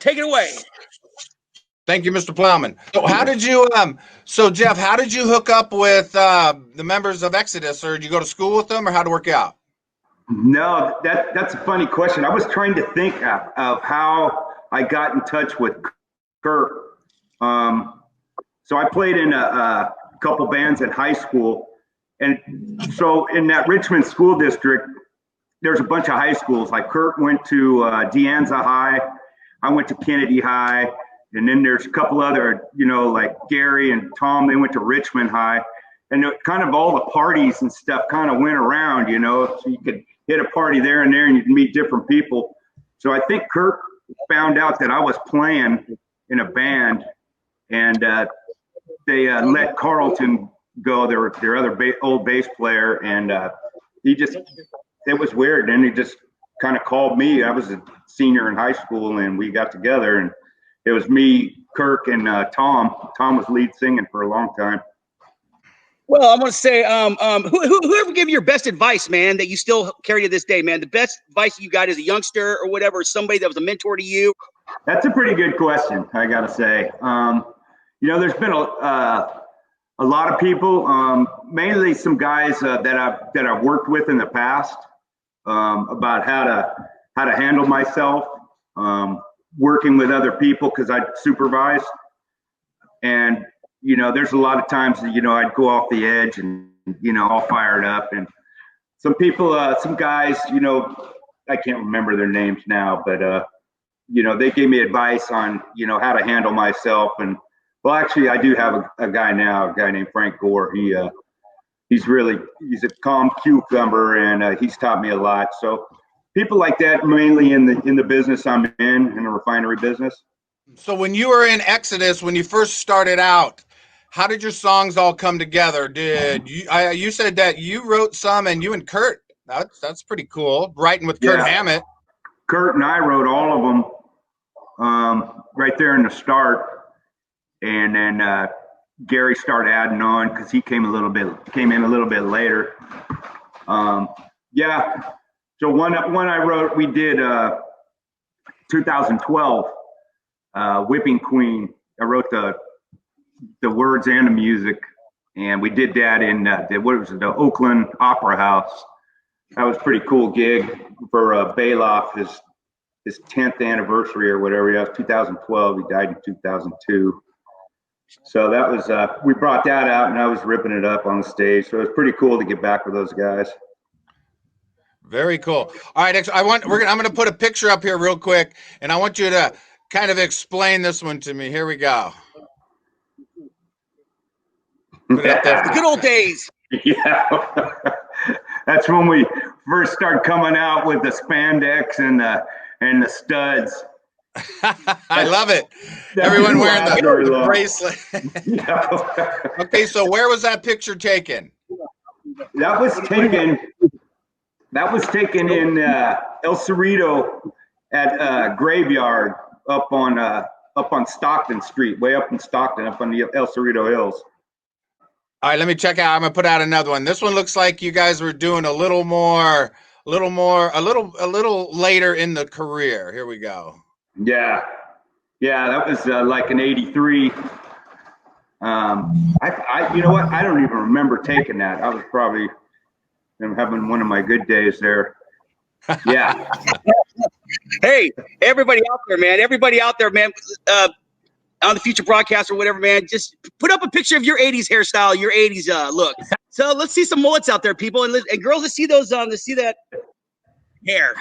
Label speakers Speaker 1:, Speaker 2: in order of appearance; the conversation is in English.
Speaker 1: take it away.
Speaker 2: Thank you, Mr. Plowman. So how did you, so Jeff, how did you hook up with the members of Exodus, or did you go to school with them, or how'd it work out?
Speaker 3: No, that's a funny question. I was trying to think of how I got in touch with Kurt. So I played in a couple bands in high school. And so in that Richmond school district, there's a bunch of high schools. Like Kurt went to De Anza High. I went to Kennedy High. And then there's a couple other, you know, like Gary and Tom, they went to Richmond High. And kind of all the parties and stuff kind of went around, you know, so you could hit a party there and there and you can meet different people. So I think Kurt found out that I was playing in a band, and they let Carlton go, their other old bass player, and it was weird. And he just kind of called me. I was a senior in high school, and we got together, and it was me, Kirk, and Tom. Tom was lead singing for a long time.
Speaker 1: Well, I want to say, whoever gave you your best advice, man, that you still carry to this day, man, the best advice you got as a youngster or whatever, somebody that was a mentor to you?
Speaker 3: That's a pretty good question, I got to say. You know, there's been a lot of people, mainly some guys that I've worked with in the past, about how to handle myself, working with other people, because I supervise. And you know, there's a lot of times that, you know, I'd go off the edge and, you know, all fired up. And some people, some guys, you know, I can't remember their names now, but, you know, they gave me advice on, you know, how to handle myself. And, well, actually, I do have a guy now, a guy named Frank Gore. He's a calm cucumber, and he's taught me a lot. So people like that, mainly in the business I'm in the refinery business.
Speaker 2: So when you were in Exodus, when you first started out, how did your songs all come together? Did you? You said that you wrote some, and you and Kurt. That's pretty cool. Writing with Kurt Hammett.
Speaker 3: Kurt and I wrote all of them right there in the start, and then Gary started adding on because he came in a little bit later. Yeah. So one I wrote, we did 2012, Whipping Queen. I wrote the words and the music, and we did that in the Oakland Opera House. That was a pretty cool gig for Bailoff, his 10th anniversary or whatever. Yeah, it was 2012. He died in 2002. So that was we brought that out, and I was ripping it up on the stage. So it was pretty cool to get back with those guys.
Speaker 2: Very cool. All right, I'm going to put a picture up here real quick, and I want you to kind of explain this one to me. Here we go.
Speaker 1: The good old days.
Speaker 3: Yeah. That's when we first started coming out with the spandex and the studs.
Speaker 2: I love it. Everyone wearing the bracelet. Okay, so where was that picture taken?
Speaker 3: That was taken in El Cerrito at Graveyard up on Stockton Street, way up in Stockton, up on the El Cerrito Hills.
Speaker 2: All right, let me check out. I'm gonna put out another one. This one looks like you guys were doing a little later in the career. Here we go.
Speaker 3: Yeah, that was like an '83. You know what? I don't even remember taking that. I was probably having one of my good days there. Yeah.
Speaker 1: Hey, everybody out there, man. On the future broadcast or whatever, man, just put up a picture of your 80s hairstyle, your 80s look. So let's see some mullets out there, people. And girls, let's see those, let's see that hair.